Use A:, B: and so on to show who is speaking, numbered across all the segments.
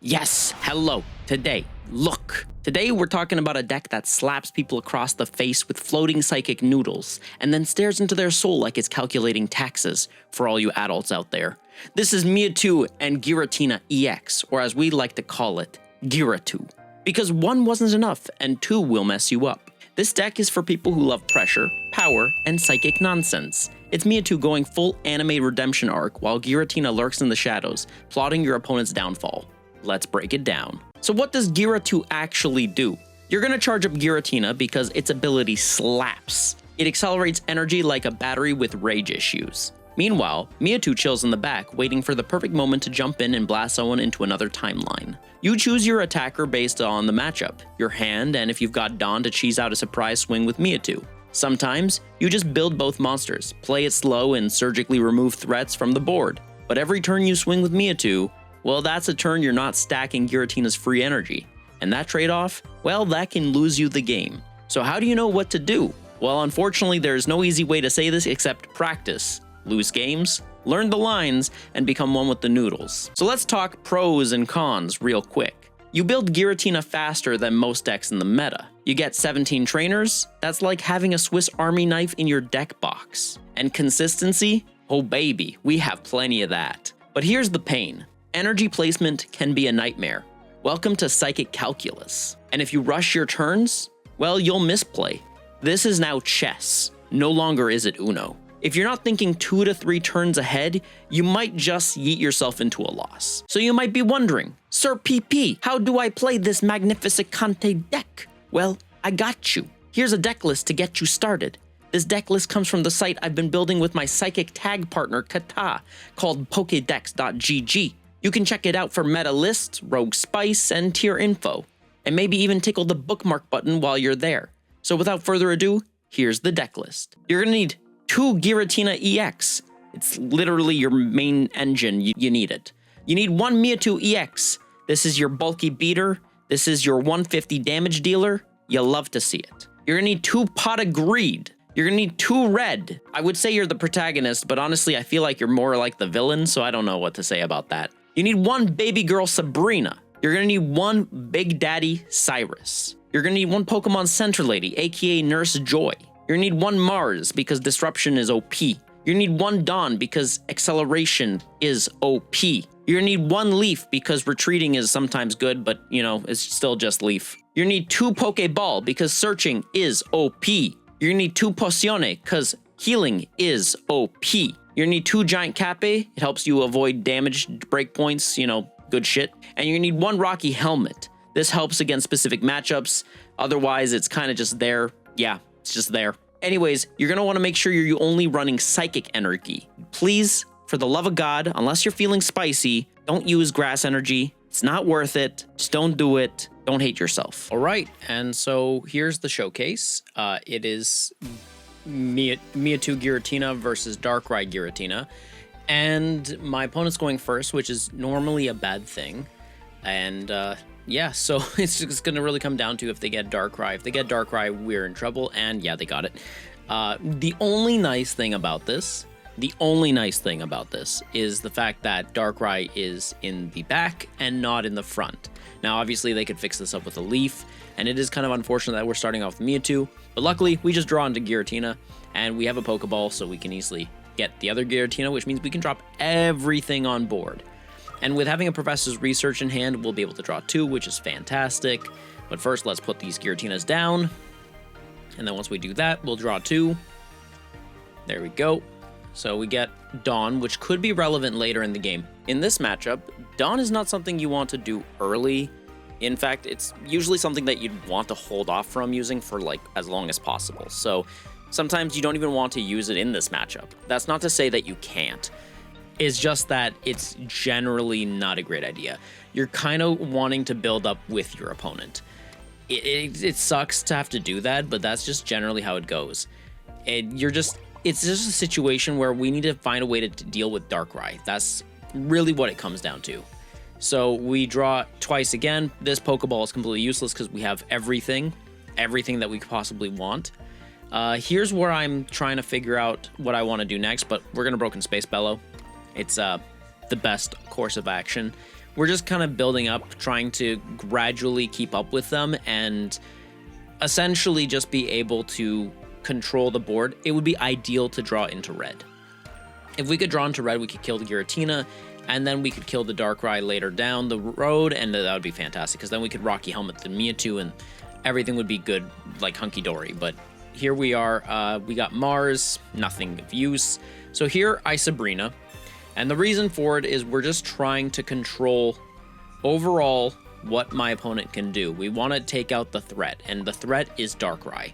A: Yes, hello. Today we're talking about a deck that slaps people across the face with floating psychic noodles and then stares into their soul like it's calculating taxes for all you adults out there. This is Mewtwo and Giratina EX, or as we like to call it, Giratwo. Because one wasn't enough and two will mess you up. This deck is for people who love pressure, power, and psychic nonsense. It's Mewtwo going full anime redemption arc while Giratina lurks in the shadows, plotting your opponent's downfall. Let's break it down. So what does Giratwo actually do? You're gonna charge up Giratina because its ability slaps. It accelerates energy like a battery with rage issues. Meanwhile, Mewtwo chills in the back, waiting for the perfect moment to jump in and blast someone into another timeline. You choose your attacker based on the matchup, your hand, and if you've got Dawn to cheese out a surprise swing with Mewtwo. Sometimes, you just build both monsters, play it slow, and surgically remove threats from the board. But every turn you swing with Mewtwo, well, that's a turn you're not stacking Giratina's free energy. And that trade-off, well, that can lose you the game. So how do you know what to do? Well, unfortunately, there's no easy way to say this except practice. Lose games, learn the lines, and become one with the noodles. So let's talk pros and cons real quick. You build Giratina faster than most decks in the meta. You get 17 trainers, that's like having a Swiss Army knife in your deck box. And consistency? Oh baby, we have plenty of that. But here's the pain. Energy placement can be a nightmare. Welcome to Psychic Calculus. And if you rush your turns, well, you'll misplay. This is now chess. No longer is it Uno. If you're not thinking 2 to 3 turns ahead, you might just yeet yourself into a loss. So you might be wondering, Sir PP, how do I play this Magnificicante deck? Well, I got you. Here's a deck list to get you started. This deck list comes from the site I've been building with my psychic tag partner Kata, called Pokédex.gg. You can check it out for meta lists, rogue spice, and tier info. And maybe even tickle the bookmark button while you're there. So without further ado, here's the deck list. You're gonna need 2 Giratina EX. It's literally your main engine, you need it. You need 1 Mewtwo EX. This is your bulky beater. This is your 150 damage dealer. You'll love to see it. You're gonna need 2 Pot of Greed. You're gonna need 2 red. I would say you're the protagonist, but honestly, I feel like you're more like the villain, so I don't know what to say about that. You need 1 baby girl Sabrina. You're gonna need 1 big daddy Cyrus. You're gonna need 1 Pokemon Center Lady, aka Nurse Joy. You're gonna need 1 Mars because disruption is OP. You're gonna need 1 Dawn because acceleration is OP. You're gonna need 1 Leaf because retreating is sometimes good, but you know, it's still just Leaf. You're gonna need 2 Pokeball because searching is OP. You're gonna need 2 Pozione because healing is OP. You're gonna need 2 Giant Cape. It helps you avoid damage breakpoints, you know, good shit. And you're gonna need 1 Rocky Helmet. This helps against specific matchups. Otherwise, it's kind of just there. Yeah, it's just there. Anyways, you're gonna wanna make sure you're only running Psychic Energy. Please, for the love of God, unless you're feeling spicy, don't use Grass Energy. It's not worth it. Just don't do it. Don't hate yourself. All right, and so here's the showcase. It is Mewtwo Giratina versus Darkrai Giratina, and my opponent's going first, which is normally a bad thing. And yeah, so it's just gonna really come down to if they get Darkrai. If they get Darkrai, we're in trouble, and yeah, they got it. The only nice thing about this is the fact that Darkrai is in the back and not in the front. Now, obviously, they could fix this up with a Leaf, and it is kind of unfortunate that we're starting off with Mewtwo, but luckily, we just draw into Giratina, and we have a Pokeball, so we can easily get the other Giratina, which means we can drop everything on board. And with having a Professor's Research in hand, we'll be able to draw 2, which is fantastic. But first, let's put these Giratinas down, and then once we do that, we'll draw 2. There we go. So we get Dawn, which could be relevant later in the game. In this matchup, Dawn is not something you want to do early. In fact, it's usually something that you'd want to hold off from using for like as long as possible. So sometimes you don't even want to use it in this matchup. That's not to say that you can't. It's just that it's generally not a great idea. You're kind of wanting to build up with your opponent. It sucks to have to do that, but that's just generally how it goes. It's just a situation where we need to find a way to deal with Darkrai. That's really what it comes down to. So we draw twice again. This Pokeball is completely useless because we have everything that we could possibly want. Here's where I'm trying to figure out what I want to do next, but we're going to Broken Space Bellow. It's the best course of action. we're just kind of building up, trying to gradually keep up with them and essentially just be able to control the board. It would be ideal to draw into red. If we could draw into red, we could kill the Giratina, and then we could kill the Darkrai later down the road, and that would be fantastic, because then we could Rocky Helmet the Mewtwo, and everything would be good, like hunky-dory. But here we are, we got Mars, nothing of use. So here, I Sabrina, and the reason for it is we're just trying to control overall what my opponent can do. We want to take out the threat, and the threat is Darkrai.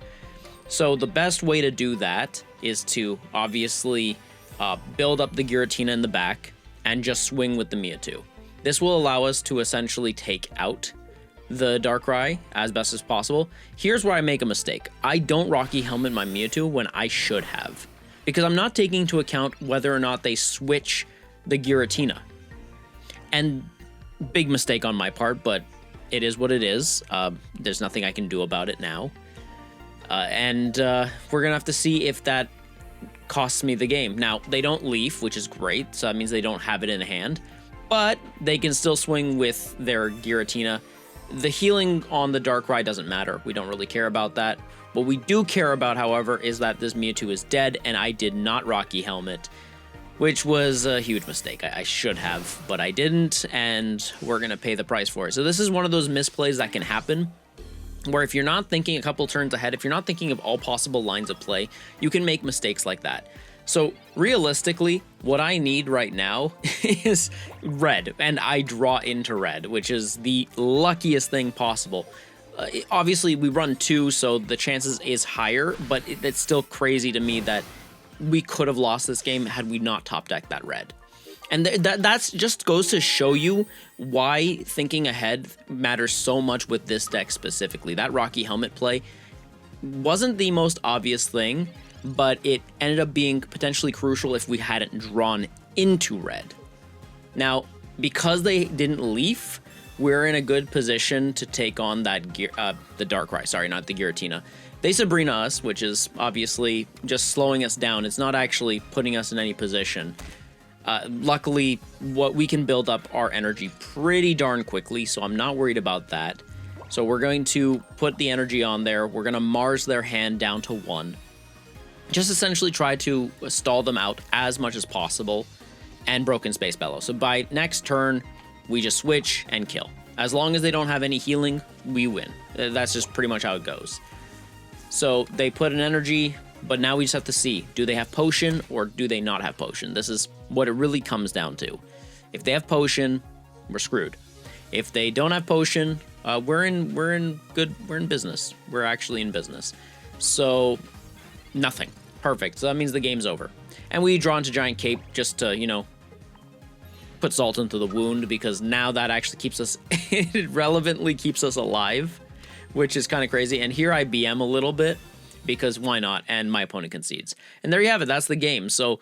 A: So the best way to do that is to obviously build up the Giratina in the back and just swing with the Mewtwo. This will allow us to essentially take out the Darkrai as best as possible. Here's where I make a mistake. I don't Rocky Helmet my Mewtwo when I should have, because I'm not taking into account whether or not they switch the Giratina. And big mistake on my part, but it is what it is. There's nothing I can do about it now. We're gonna have to see if that costs me the game. Now, they don't leaf, which is great, so that means they don't have it in hand, but they can still swing with their Giratina. The healing on the Darkrai doesn't matter. We don't really care about that. What we do care about, however, is that this Mewtwo is dead, and I did not Rocky Helmet, which was a huge mistake. I should have, but I didn't, and we're gonna pay the price for it. So this is one of those misplays that can happen, where if you're not thinking a couple turns ahead, if you're not thinking of all possible lines of play, you can make mistakes like that. So realistically, what I need right now is red, and I draw into red, which is the luckiest thing possible. Obviously, we run 2, so the chances is higher, but it's still crazy to me that we could have lost this game had we not top decked that red. And that's just goes to show you why thinking ahead matters so much with this deck specifically. That Rocky Helmet play wasn't the most obvious thing, but it ended up being potentially crucial if we hadn't drawn into red. Now, because they didn't leaf, we're in a good position to take on that the Darkrai, sorry, not the Giratina. They Sabrina us, which is obviously just slowing us down. It's not actually putting us in any position. Luckily, what we can build up our energy pretty darn quickly, so I'm not worried about that. So we're going to put the energy on there. We're going to Mars their hand down to 1. Just essentially try to stall them out as much as possible, and Broken Space Bellow. So by next turn, we just switch and kill. As long as they don't have any healing, we win. That's just pretty much how it goes. So they put an energy, but now we just have to see, do they have potion or do they not have potion? This is what it really comes down to. If they have potion, we're screwed. If they don't have potion, we're in business. We're actually in business. So nothing. Perfect. So that means the game's over. And we draw into Giant Cape just to, you know, put salt into the wound, because now that actually keeps us, it relevantly keeps us alive, which is kind of crazy. And here I BM a little bit, because why not? And my opponent concedes. And there you have it. That's the game. So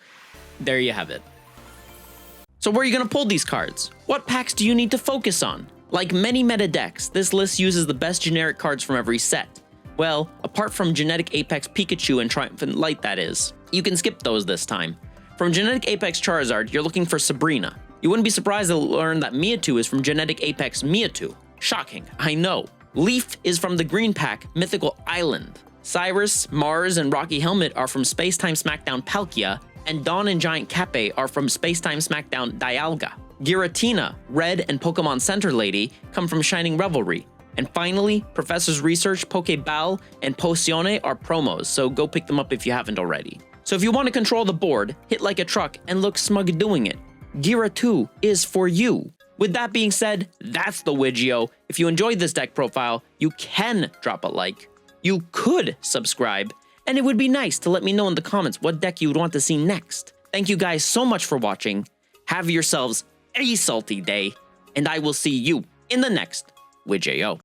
A: there you have it. So where are you going to pull these cards? What packs do you need to focus on? Like many meta decks, this list uses the best generic cards from every set. Well, apart from Genetic Apex Pikachu and Triumphant Light, that is. You can skip those this time. From Genetic Apex Charizard, you're looking for Sabrina. You wouldn't be surprised to learn that Mewtwo is from Genetic Apex Mewtwo. Shocking, I know. Leaf is from the green pack, Mythical Island. Cyrus, Mars, and Rocky Helmet are from Spacetime Smackdown Palkia, and Dawn and Giant Cape are from Spacetime Smackdown Dialga. Giratina, Red, and Pokemon Center Lady come from Shining Revelry. And finally, Professor's Research, Pokeball, and Potione are promos, so go pick them up if you haven't already. So if you want to control the board, hit like a truck, and look smug doing it, Giratwo is for you. With that being said, that's the Widgio. If you enjoyed this deck profile, you can drop a like. You could subscribe, and it would be nice to let me know in the comments what deck you would want to see next. Thank you guys so much for watching. Have yourselves a salty day, and I will see you in the next Widgio.